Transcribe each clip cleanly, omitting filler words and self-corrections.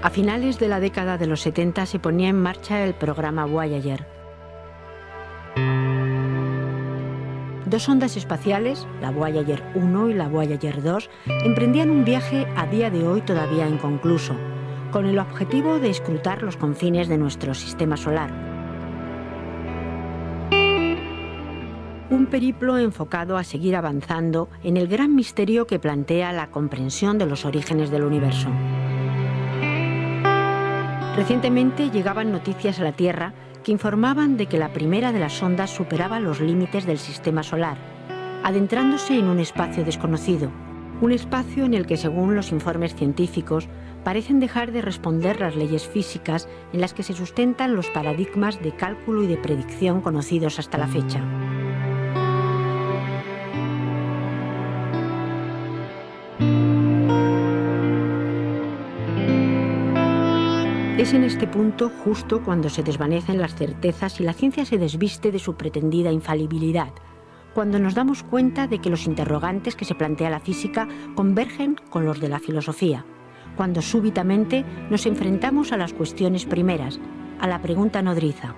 A finales de la década de los 70 se ponía en marcha el programa Voyager. Dos sondas espaciales, la Voyager 1 y la Voyager 2, emprendían un viaje a día de hoy todavía inconcluso, con el objetivo de escrutar los confines de nuestro sistema solar. Un periplo enfocado a seguir avanzando en el gran misterio que plantea la comprensión de los orígenes del universo. Recientemente llegaban noticias a la Tierra que informaban de que la primera de las sondas superaba los límites del sistema solar, adentrándose en un espacio desconocido, un espacio en el que, según los informes científicos, parecen dejar de responder las leyes físicas en las que se sustentan los paradigmas de cálculo y de predicción conocidos hasta la fecha. Es en este punto justo cuando se desvanecen las certezas y la ciencia se desviste de su pretendida infalibilidad, cuando nos damos cuenta de que los interrogantes que se plantea la física convergen con los de la filosofía, cuando súbitamente nos enfrentamos a las cuestiones primeras, a la pregunta nodriza.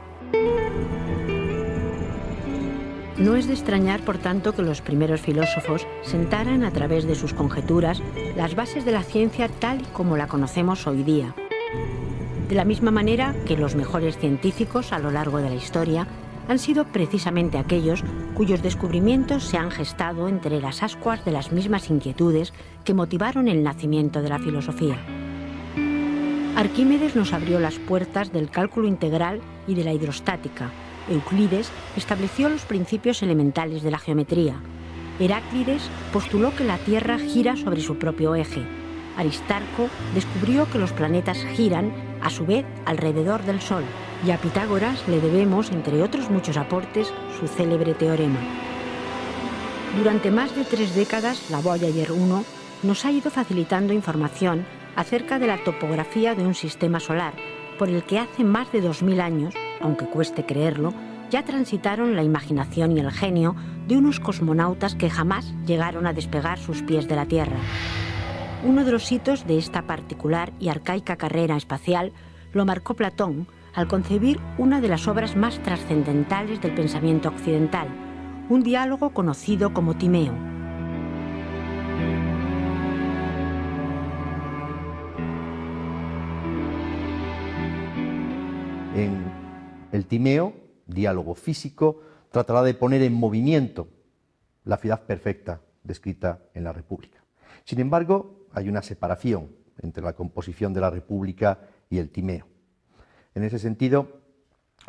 No es de extrañar, por tanto, que los primeros filósofos sentaran a través de sus conjeturas las bases de la ciencia tal y como la conocemos hoy día. De la misma manera que los mejores científicos a lo largo de la historia han sido precisamente aquellos cuyos descubrimientos se han gestado entre las ascuas de las mismas inquietudes que motivaron el nacimiento de la filosofía. Arquímedes nos abrió las puertas del cálculo integral y de la hidrostática. Euclides estableció los principios elementales de la geometría. Heráclides postuló que la Tierra gira sobre su propio eje. Aristarco descubrió que los planetas giran, a su vez, alrededor del Sol, y a Pitágoras le debemos, entre otros muchos aportes, su célebre teorema. Durante más de 3 décadas, la Voyager 1 nos ha ido facilitando información acerca de la topografía de un sistema solar, por el que hace más de 2000 años, aunque cueste creerlo, ya transitaron la imaginación y el genio de unos cosmonautas que jamás llegaron a despegar sus pies de la Tierra. Uno de los hitos de esta particular y arcaica carrera espacial lo marcó Platón al concebir una de las obras más trascendentales del pensamiento occidental, un diálogo conocido como Timeo. En el Timeo, diálogo físico, tratará de poner en movimiento la ciudad perfecta descrita en la República. Sin embargo, hay una separación entre la composición de la República y el Timeo. En ese sentido,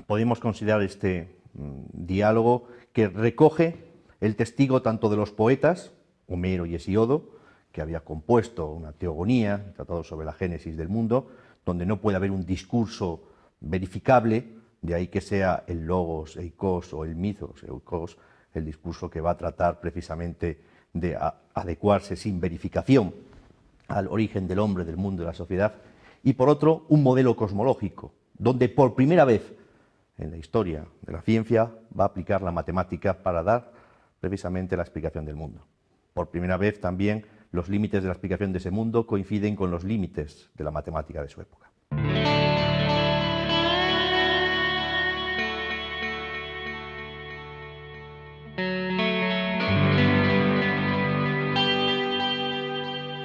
podemos considerar este diálogo que recoge el testigo tanto de los poetas, Homero y Hesíodo, que había compuesto una teogonía, un tratado sobre la génesis del mundo, donde no puede haber un discurso verificable, de ahí que sea el logos, eikos, o el mythos, eukos, el discurso que va a tratar precisamente de adecuarse sin verificación al origen del hombre, del mundo y de la sociedad, y por otro, un modelo cosmológico, donde por primera vez en la historia de la ciencia va a aplicar la matemática para dar precisamente la explicación del mundo. Por primera vez también los límites de la explicación de ese mundo coinciden con los límites de la matemática de su época.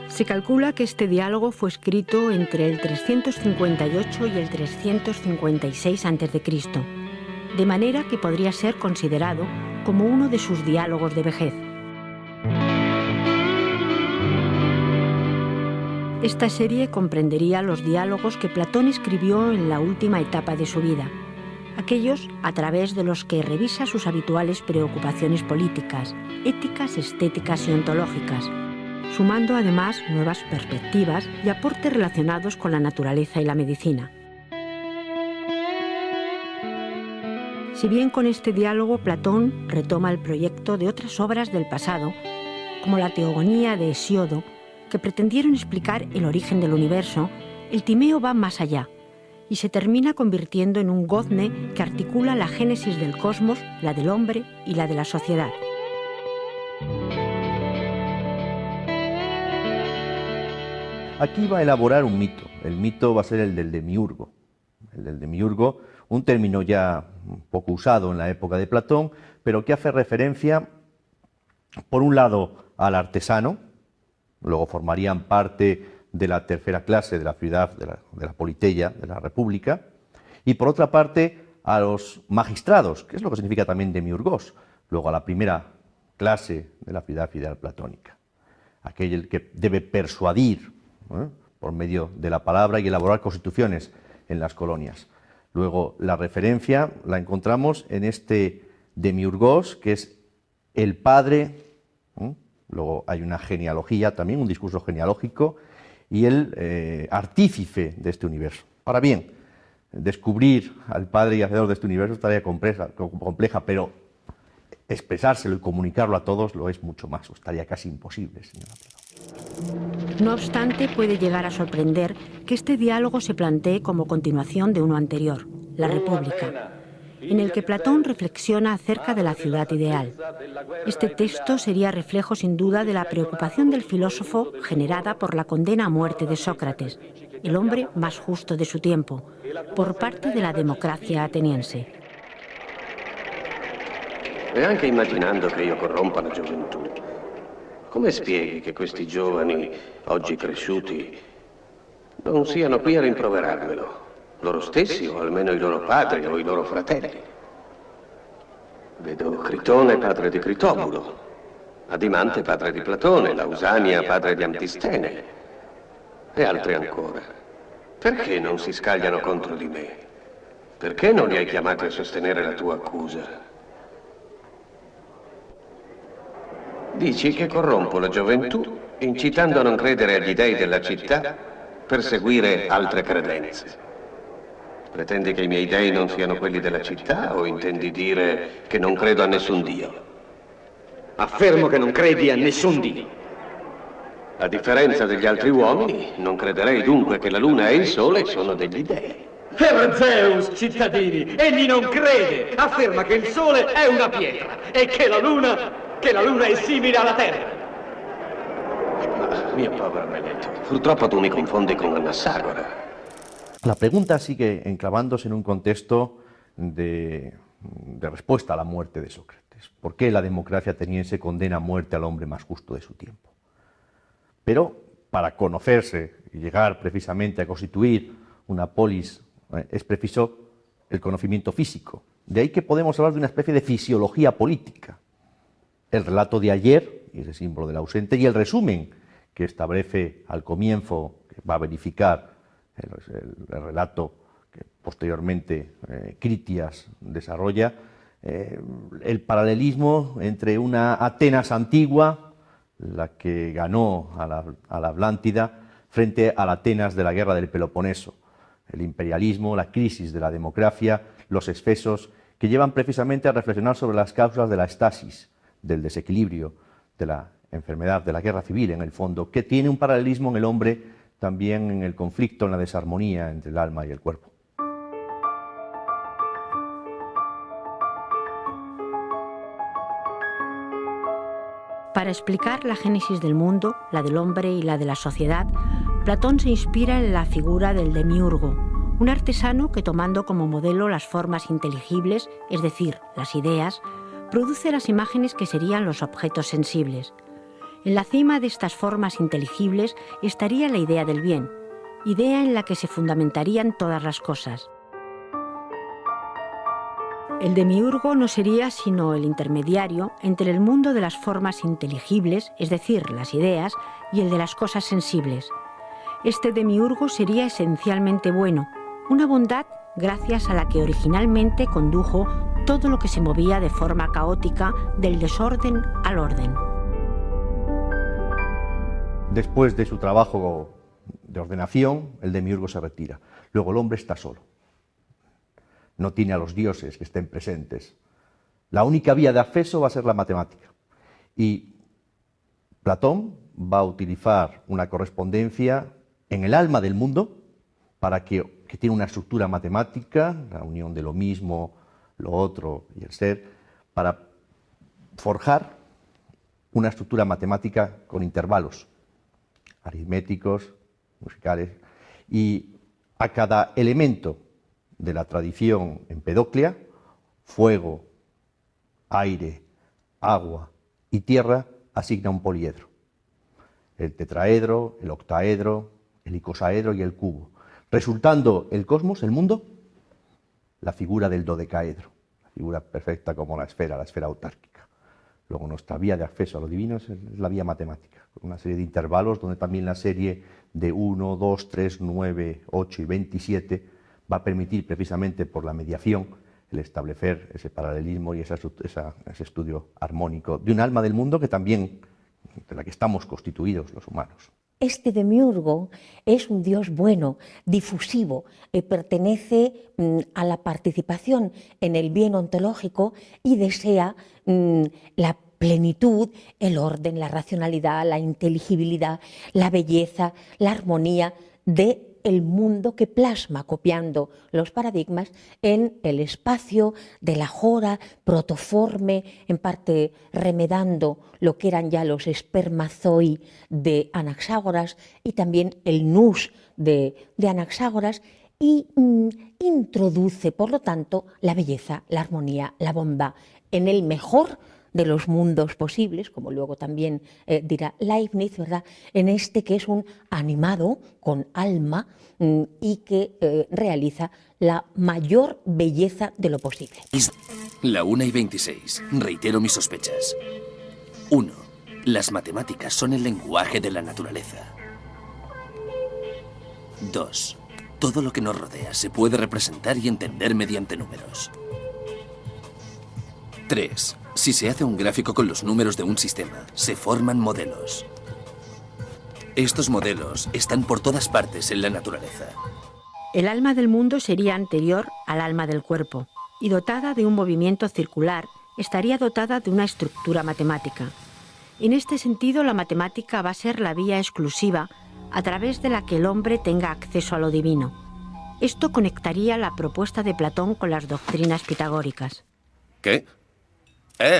Se calcula que este diálogo fue escrito entre el 358 y el 356 a.C., de manera que podría ser considerado como uno de sus diálogos de vejez. Esta serie comprendería los diálogos que Platón escribió en la última etapa de su vida, aquellos a través de los que revisa sus habituales preocupaciones políticas, éticas, estéticas y ontológicas, sumando además nuevas perspectivas y aportes relacionados con la naturaleza y la medicina. Si bien con este diálogo Platón retoma el proyecto de otras obras del pasado, como la Teogonía de Hesíodo, que pretendieron explicar el origen del universo, el Timeo va más allá y se termina convirtiendo en un gozne que articula la génesis del cosmos, la del hombre y la de la sociedad. Aquí va a elaborar un mito. El mito va a ser el del demiurgo. El del demiurgo, un término ya un poco usado en la época de Platón, pero que hace referencia, por un lado, al artesano, luego formarían parte de la tercera clase de la ciudad, de la politeia, de la república, y por otra parte a los magistrados, que es lo que significa también demiurgos, luego a la primera clase de la ciudad ideal platónica, aquel que debe persuadir por medio de la palabra y elaborar constituciones en las colonias. Luego la referencia la encontramos en este demiurgos, que es el padre, luego hay una genealogía también, un discurso genealógico, y el artífice de este universo. Ahora bien, descubrir al padre y hacedor de este universo es tarea compleja, pero expresárselo y comunicarlo a todos lo es mucho más, o estaría casi imposible, señora Platón. No obstante, puede llegar a sorprender que este diálogo se plantee como continuación de uno anterior, La República, en el que Platón reflexiona acerca de la ciudad ideal. Este texto sería reflejo sin duda de la preocupación del filósofo generada por la condena a muerte de Sócrates, el hombre más justo de su tiempo, por parte de la democracia ateniense. E anche immaginando che io corrompa la gioventù, come spieghi che questi giovani, oggi cresciuti, non siano qui a rimproverarmelo? Loro stessi, o almeno i loro padri o i loro fratelli. Vedo Critone padre di Critobulo, Adimante padre di Platone, Lausania padre di Antistene e altri ancora. Perché non si scagliano contro di me? Perché non li hai chiamati a sostenere la tua accusa? Dici che corrompo la gioventù, incitando a non credere agli dei della città per seguire altre credenze. Pretendi che i miei dei non siano quelli della città o intendi dire che non credo a nessun Dio? Affermo che non credi a nessun Dio. A differenza degli altri uomini, non crederei dunque che la luna e il sole sono degli dei. Per Zeus, cittadini, egli non crede. Afferma che il sole è una pietra e che la luna è simile alla terra. Ma, mio povero Meleto, purtroppo tu mi confondi con Anassagora. La pregunta sigue enclavándose en un contexto de respuesta a la muerte de Sócrates. ¿Por qué la democracia ateniense condena a muerte al hombre más justo de su tiempo? Pero para conocerse y llegar precisamente a constituir una polis es preciso el conocimiento físico. De ahí que podemos hablar de una especie de fisiología política. El relato de ayer, y ese símbolo del ausente, y el resumen que establece al comienzo, que va a verificar el relato que posteriormente Critias desarrolla, el paralelismo entre una Atenas antigua, la que ganó a la Atlántida, frente a la Atenas de la guerra del Peloponeso. El imperialismo, la crisis de la democracia, los excesos, que llevan precisamente a reflexionar sobre las causas de la estasis, del desequilibrio, de la enfermedad, de la guerra civil, en el fondo, que tiene un paralelismo en el hombre también en el conflicto, en la desarmonía entre el alma y el cuerpo. Para explicar la génesis del mundo, la del hombre y la de la sociedad, Platón se inspira en la figura del demiurgo, un artesano que, tomando como modelo las formas inteligibles, es decir, las ideas, produce las imágenes que serían los objetos sensibles. En la cima de estas formas inteligibles estaría la idea del bien, idea en la que se fundamentarían todas las cosas. El demiurgo no sería sino el intermediario entre el mundo de las formas inteligibles, es decir, las ideas, y el de las cosas sensibles. Este demiurgo sería esencialmente bueno, una bondad gracias a la que originalmente condujo todo lo que se movía de forma caótica del desorden al orden. Después de su trabajo de ordenación, el demiurgo se retira. Luego el hombre está solo. No tiene a los dioses que estén presentes. La única vía de acceso va a ser la matemática. Y Platón va a utilizar una correspondencia en el alma del mundo para que tiene una estructura matemática, la unión de lo mismo, lo otro y el ser, para forjar una estructura matemática con intervalos aritméticos, musicales, y a cada elemento de la tradición empedoclea, fuego, aire, agua y tierra, asigna un poliedro. El tetraedro, el octaedro, el icosaedro y el cubo, resultando el cosmos, el mundo, la figura del dodecaedro, la figura perfecta como la esfera autárquica. Luego nuestra vía de acceso a lo divino es la vía matemática, con una serie de intervalos donde también la serie de 1, 2, 3, 9, 8 y 27 va a permitir precisamente por la mediación el establecer ese paralelismo y ese estudio armónico de un alma del mundo que también, de la que estamos constituidos los humanos. Este demiurgo es un dios bueno, difusivo, pertenece a la participación en el bien ontológico y desea la plenitud, el orden, la racionalidad, la inteligibilidad, la belleza, la armonía de el mundo que plasma, copiando los paradigmas en el espacio de la jora protoforme, en parte remedando lo que eran ya los espermazoi de Anaxágoras y también el nous de Anaxágoras, y introduce, por lo tanto, la belleza, la armonía, la bondad en el mejor de los mundos posibles, como luego también dirá Leibniz, ¿verdad? En este que es un animado con alma y que realiza la mayor belleza de lo posible. La 1:26. Reitero mis sospechas. 1. Las matemáticas son el lenguaje de la naturaleza. 2. Todo lo que nos rodea se puede representar y entender mediante números. 3. Si se hace un gráfico con los números de un sistema, se forman modelos. Estos modelos están por todas partes en la naturaleza. El alma del mundo sería anterior al alma del cuerpo y dotada de un movimiento circular, estaría dotada de una estructura matemática. En este sentido, la matemática va a ser la vía exclusiva a través de la que el hombre tenga acceso a lo divino. Esto conectaría la propuesta de Platón con las doctrinas pitagóricas. ¿Qué?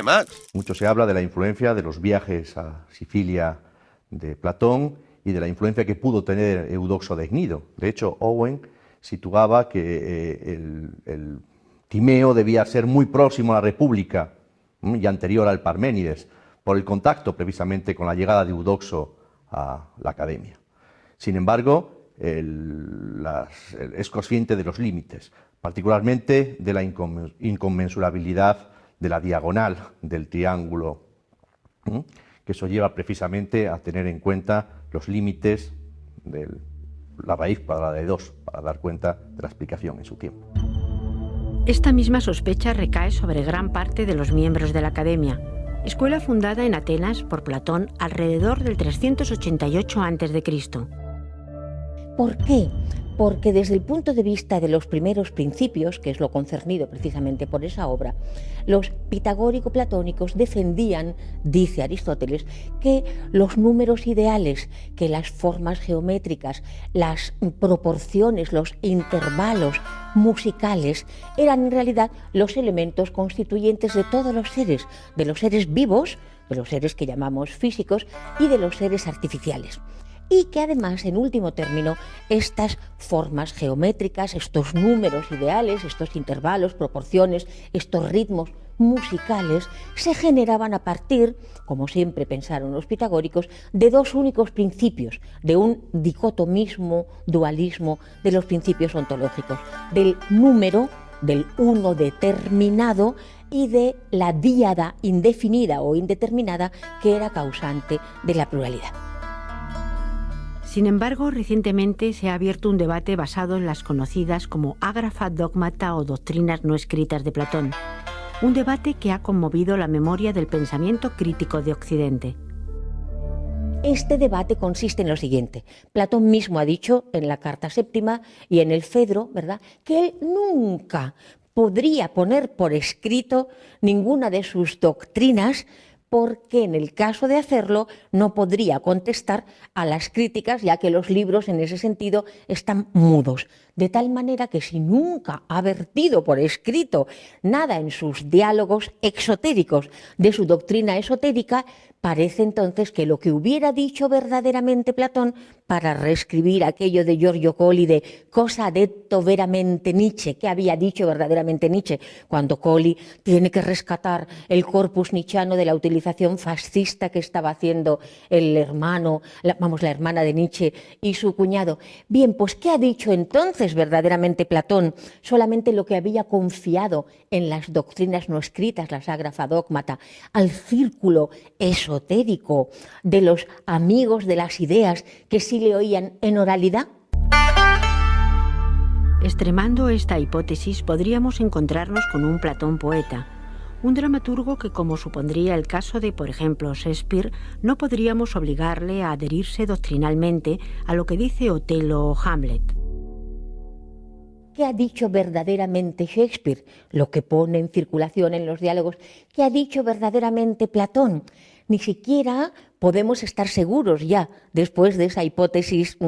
Max. Mucho se habla de la influencia de los viajes a Sicilia de Platón y de la influencia que pudo tener Eudoxo de Gnido. De hecho, Owen situaba que el Timeo debía ser muy próximo a la República y anterior al Parménides, por el contacto precisamente con la llegada de Eudoxo a la Academia. Sin embargo, es consciente de los límites, particularmente de la inconmensurabilidad de la diagonal del triángulo, que eso lleva precisamente a tener en cuenta los límites de la raíz cuadrada de 2, para dar cuenta de la explicación en su tiempo. Esta misma sospecha recae sobre gran parte de los miembros de la Academia, escuela fundada en Atenas por Platón alrededor del 388 a.C. ¿Por qué? Porque desde el punto de vista de los primeros principios, que es lo concernido precisamente por esa obra, los pitagórico-platónicos defendían, dice Aristóteles, que los números ideales, que las formas geométricas, las proporciones, los intervalos musicales, eran en realidad los elementos constituyentes de todos los seres vivos, de los seres que llamamos físicos y de los seres artificiales. Y que además, en último término, estas formas geométricas, estos números ideales, estos intervalos, proporciones, estos ritmos musicales, se generaban a partir, como siempre pensaron los pitagóricos, de dos únicos principios, de un dicotomismo, dualismo de los principios ontológicos, del número, del uno determinado, y de la díada indefinida o indeterminada que era causante de la pluralidad. Sin embargo, recientemente se ha abierto un debate basado en las conocidas como ágrafa dogmata o doctrinas no escritas de Platón, un debate que ha conmovido la memoria del pensamiento crítico de Occidente. Este debate consiste en lo siguiente. Platón mismo ha dicho en la Carta Séptima y en el Fedro, ¿verdad?, que él nunca podría poner por escrito ninguna de sus doctrinas, porque en el caso de hacerlo no podría contestar a las críticas, ya que los libros en ese sentido están mudos. De tal manera que si nunca ha vertido por escrito nada en sus diálogos exotéricos de su doctrina esotérica, Parece entonces que lo que hubiera dicho verdaderamente Platón para reescribir aquello de Giorgio Colli de cosa detto veramente Nietzsche, que había dicho verdaderamente Nietzsche, cuando Colli tiene que rescatar el corpus nietzscheano de la utilización fascista que estaba haciendo el hermano, la hermana de Nietzsche y su cuñado. Bien, pues ¿qué ha dicho entonces verdaderamente Platón? Solamente lo que había confiado en las doctrinas no escritas, la Sagrada Dogmata, al círculo esotérico de los amigos de las ideas que sí le oían en oralidad. Extremando esta hipótesis, podríamos encontrarnos con un Platón poeta, un dramaturgo que, como supondría el caso de, por ejemplo, Shakespeare, no podríamos obligarle a adherirse doctrinalmente a lo que dice Otelo o Hamlet. ¿Qué ha dicho verdaderamente Shakespeare? Lo que pone en circulación en los diálogos. ¿Qué ha dicho verdaderamente Platón? Ni siquiera podemos estar seguros ya, después de esa hipótesis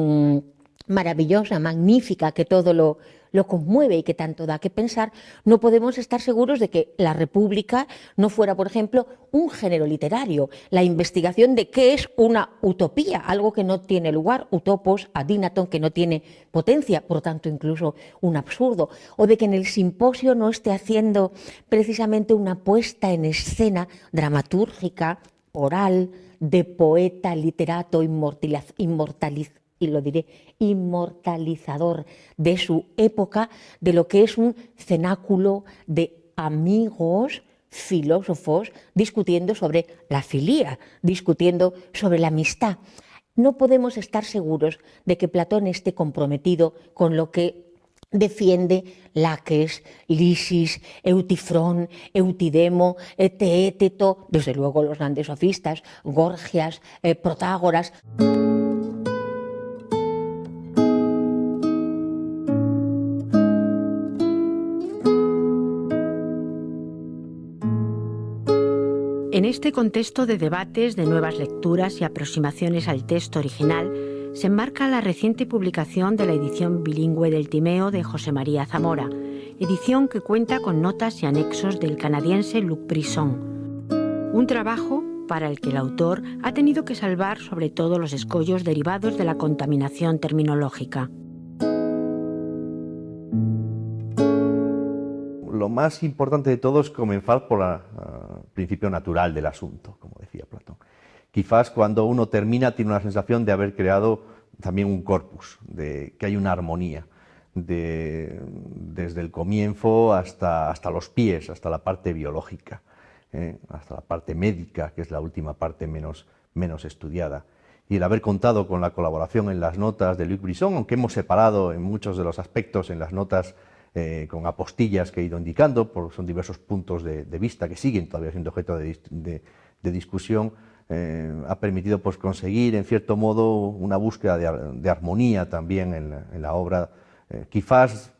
maravillosa, magnífica, que todo lo conmueve y que tanto da que pensar, no podemos estar seguros de que la República no fuera, por ejemplo, un género literario, la investigación de qué es una utopía, algo que no tiene lugar, utopos, adínaton, que no tiene potencia, por tanto incluso un absurdo, o de que en el simposio no esté haciendo precisamente una puesta en escena dramatúrgica, oral, de poeta, literato, inmortalizador de su época, de lo que es un cenáculo de amigos filósofos discutiendo sobre la filía, discutiendo sobre la amistad. No podemos estar seguros de que Platón esté comprometido con lo que defiende Laques, Lysis, Eutifrón, Eutidemo, Teéteto, desde luego los grandes sofistas, Gorgias, Protágoras. En este contexto de debates, de nuevas lecturas y aproximaciones al texto original, se enmarca la reciente publicación de la edición bilingüe del Timeo de José María Zamora, edición que cuenta con notas y anexos del canadiense Luc Brisson. Un trabajo para el que el autor ha tenido que salvar sobre todo los escollos derivados de la contaminación terminológica. Lo más importante de todo es comenzar por el principio natural del asunto, como decía Platón. Quizás cuando uno termina tiene una sensación de haber creado también un corpus, de que hay una armonía, desde el comienzo hasta los pies, hasta la parte biológica, hasta la parte médica, que es la última parte menos estudiada. Y el haber contado con la colaboración en las notas de Luc Brisson, aunque hemos separado en muchos de los aspectos en las notas con apostillas que he ido indicando, porque son diversos puntos de vista que siguen todavía siendo objeto de discusión, ha permitido pues, conseguir, en cierto modo, una búsqueda de armonía también en la obra, quizás,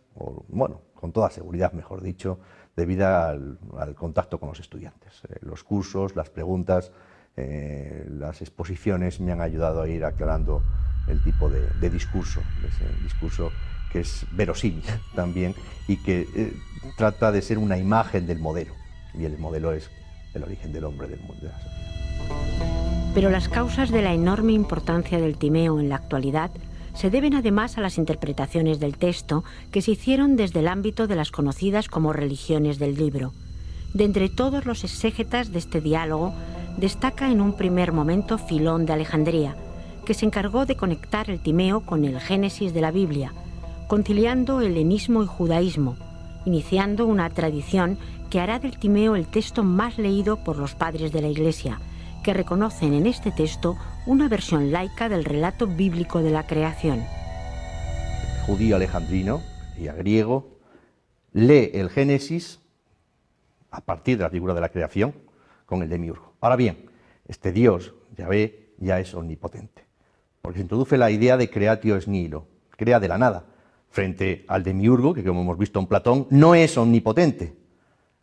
bueno, con toda seguridad, mejor dicho, debido al contacto con los estudiantes. Los cursos, las preguntas, las exposiciones me han ayudado a ir aclarando el tipo de discurso, ese discurso que es verosímil también y que trata de ser una imagen del modelo, y el modelo es el origen del hombre, del mundo, de la sociedad. Pero las causas de la enorme importancia del Timeo en la actualidad se deben además a las interpretaciones del texto que se hicieron desde el ámbito de las conocidas como religiones del libro. De entre todos los exégetas de este diálogo, destaca en un primer momento Filón de Alejandría, que se encargó de conectar el Timeo con el Génesis de la Biblia, conciliando helenismo y judaísmo, iniciando una tradición que hará del Timeo el texto más leído por los padres de la Iglesia, que reconocen en este texto una versión laica del relato bíblico de la creación. El judío alejandrino y griego lee el Génesis a partir de la figura de la creación con el demiurgo. Ahora bien, este Dios, Yahvé, ya es omnipotente, porque se introduce la idea de creatio ex nihilo, crea de la nada, frente al demiurgo, que como hemos visto en Platón, no es omnipotente.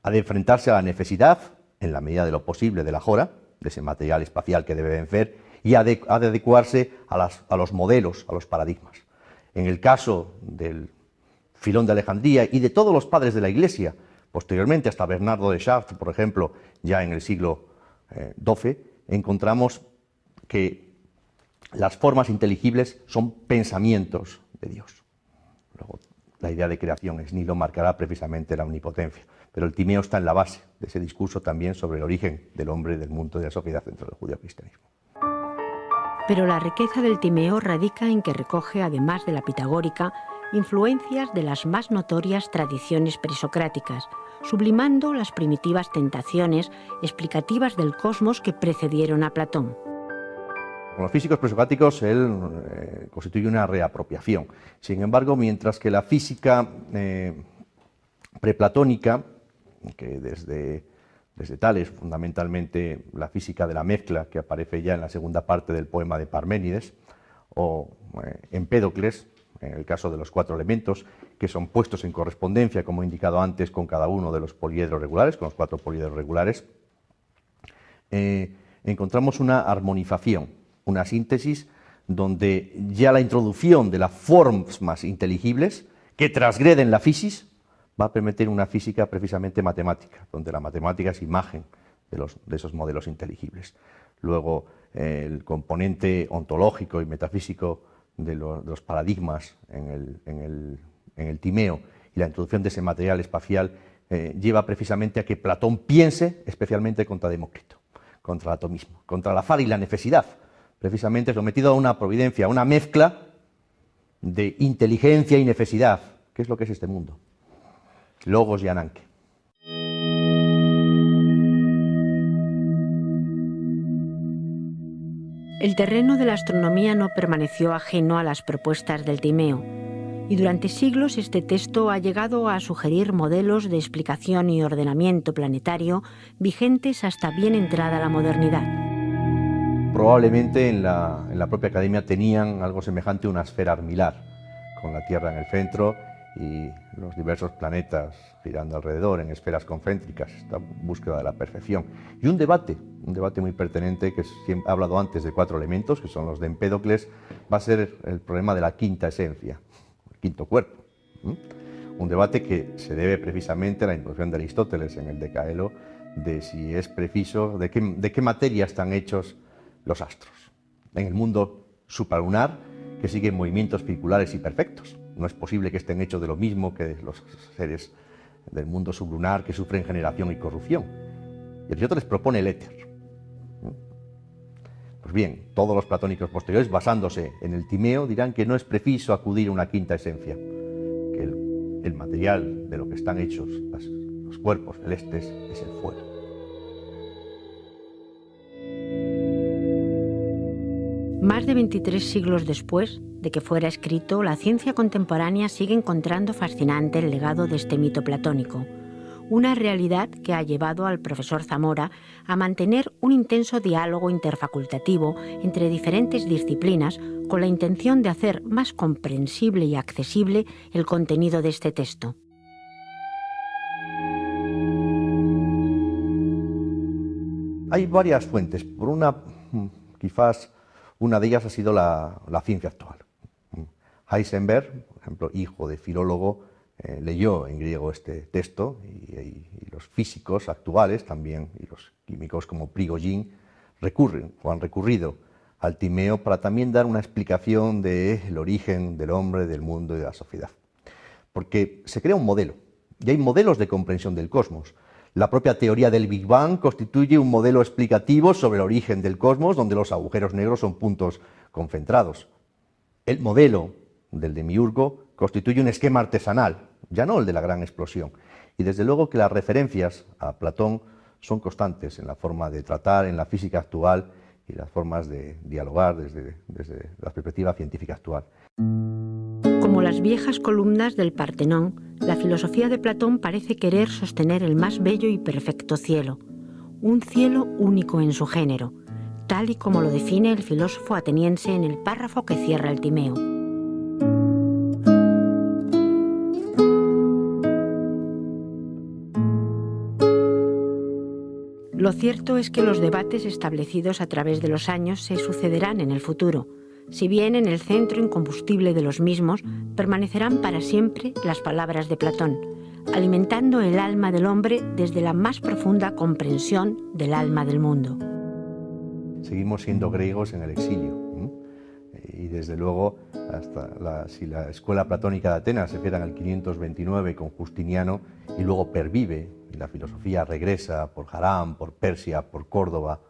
Ha de enfrentarse a la necesidad, en la medida de lo posible, de la jora, de ese material espacial que debe vencer, y ha de adecuarse a los modelos, a los paradigmas. En el caso del Filón de Alejandría y de todos los padres de la Iglesia, posteriormente hasta Bernardo de Chartres, por ejemplo, ya en el siglo XII, encontramos que las formas inteligibles son pensamientos de Dios. Luego, la idea de creación ex nihilo marcará precisamente la omnipotencia, pero el Timeo está en la base de ese discurso también sobre el origen del hombre, del mundo y de la sociedad dentro del judeocristianismo. Pero la riqueza del Timeo radica en que recoge, además de la pitagórica, influencias de las más notorias tradiciones presocráticas, sublimando las primitivas tentaciones explicativas del cosmos que precedieron a Platón. Con los físicos presocráticos él constituye una reapropiación. Sin embargo, mientras que la física preplatónica, que desde Tales, fundamentalmente la física de la mezcla, que aparece ya en la segunda parte del poema de Parménides, o Empédocles, en el caso de los 4 elementos, que son puestos en correspondencia, como he indicado antes, con cada uno de los poliedros regulares, con los 4 poliedros regulares, encontramos una armonización, una síntesis, donde ya la introducción de las formas inteligibles, que transgreden la fisis, va a permitir una física precisamente matemática, donde la matemática es imagen de esos modelos inteligibles. Luego, el componente ontológico y metafísico de los paradigmas en el Timeo y la introducción de ese material espacial lleva precisamente a que Platón piense especialmente contra Demócrito, contra el atomismo, contra el azar y la necesidad, precisamente sometido a una providencia, a una mezcla de inteligencia y necesidad. ¿Qué es lo que es este mundo? Logos y Ananke. El terreno de la astronomía no permaneció ajeno a las propuestas del Timeo, y durante siglos este texto ha llegado a sugerir modelos de explicación y ordenamiento planetario vigentes hasta bien entrada la modernidad. Probablemente en la propia academia tenían algo semejante a una esfera armilar, con la Tierra en el centro y los diversos planetas girando alrededor en esferas concéntricas, esta búsqueda de la perfección. Y un debate muy pertinente, que he hablado antes de 4 elementos, que son los de Empédocles, va a ser el problema de la quinta esencia, el quinto cuerpo. Un debate que se debe precisamente a la introducción de Aristóteles en el Decaelo, de si es preciso, de qué materia están hechos los astros. En el mundo supralunar, que siguen movimientos circulares y perfectos. No es posible que estén hechos de lo mismo que los seres del mundo sublunar que sufren generación y corrupción. Y Aristóteles propone el éter. Pues bien, todos los platónicos posteriores, basándose en el Timeo, dirán que no es preciso acudir a una quinta esencia, que el material de lo que están hechos los cuerpos celestes es el fuego. Más de 23 siglos después de que fuera escrito, la ciencia contemporánea sigue encontrando fascinante el legado de este mito platónico, una realidad que ha llevado al profesor Zamora a mantener un intenso diálogo interfacultativo entre diferentes disciplinas con la intención de hacer más comprensible y accesible el contenido de este texto. Hay varias fuentes. Por una, quizás una de ellas ha sido la ciencia actual. Heisenberg, por ejemplo, hijo de filólogo, leyó en griego este texto y los físicos actuales también, y los químicos como Prigogine, han recurrido al Timeo para también dar una explicación del origen del hombre, del mundo y de la sociedad. Porque se crea un modelo, y hay modelos de comprensión del cosmos. La propia teoría del Big Bang constituye un modelo explicativo sobre el origen del cosmos, donde los agujeros negros son puntos concentrados. El modelo del demiurgo constituye un esquema artesanal, ya no el de la gran explosión. Y desde luego que las referencias a Platón son constantes en la forma de tratar en la física actual y las formas de dialogar desde la perspectiva científica actual. Como las viejas columnas del Partenón, la filosofía de Platón parece querer sostener el más bello y perfecto cielo, un cielo único en su género, tal y como lo define el filósofo ateniense en el párrafo que cierra el Timeo. Lo cierto es que los debates establecidos a través de los años se sucederán en el futuro, si bien en el centro incombustible de los mismos permanecerán para siempre las palabras de Platón, alimentando el alma del hombre desde la más profunda comprensión del alma del mundo. seguimos siendo griegos en el exilio. Y desde luego, si la escuela platónica de Atenas se cierra en el 529 con Justiniano y luego pervive, y la filosofía regresa por Harán, por Persia, por Córdoba,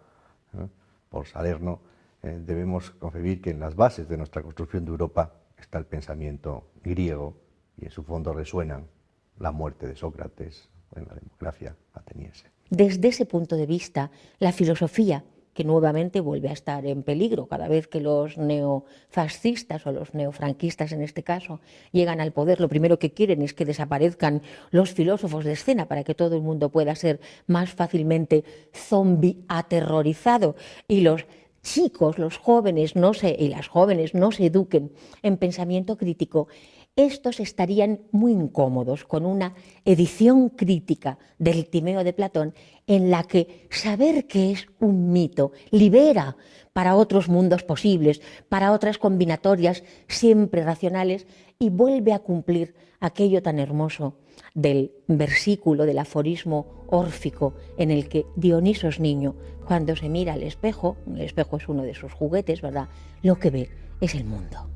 por Salerno, debemos concebir que en las bases de nuestra construcción de Europa está el pensamiento griego y en su fondo resuenan la muerte de Sócrates en la democracia ateniense. Desde ese punto de vista, la filosofía, que nuevamente vuelve a estar en peligro cada vez que los neofascistas o los neofranquistas en este caso llegan al poder, lo primero que quieren es que desaparezcan los filósofos de escena para que todo el mundo pueda ser más fácilmente zombie aterrorizado y los chicos, los jóvenes y las jóvenes no se eduquen en pensamiento crítico. Estos estarían muy incómodos con una edición crítica del Timeo de Platón en la que saber que es un mito libera para otros mundos posibles, para otras combinatorias siempre racionales y vuelve a cumplir aquello tan hermoso del versículo, del aforismo órfico en el que Dionisos niño, cuando se mira al espejo, el espejo es uno de sus juguetes, ¿verdad?, lo que ve es el mundo.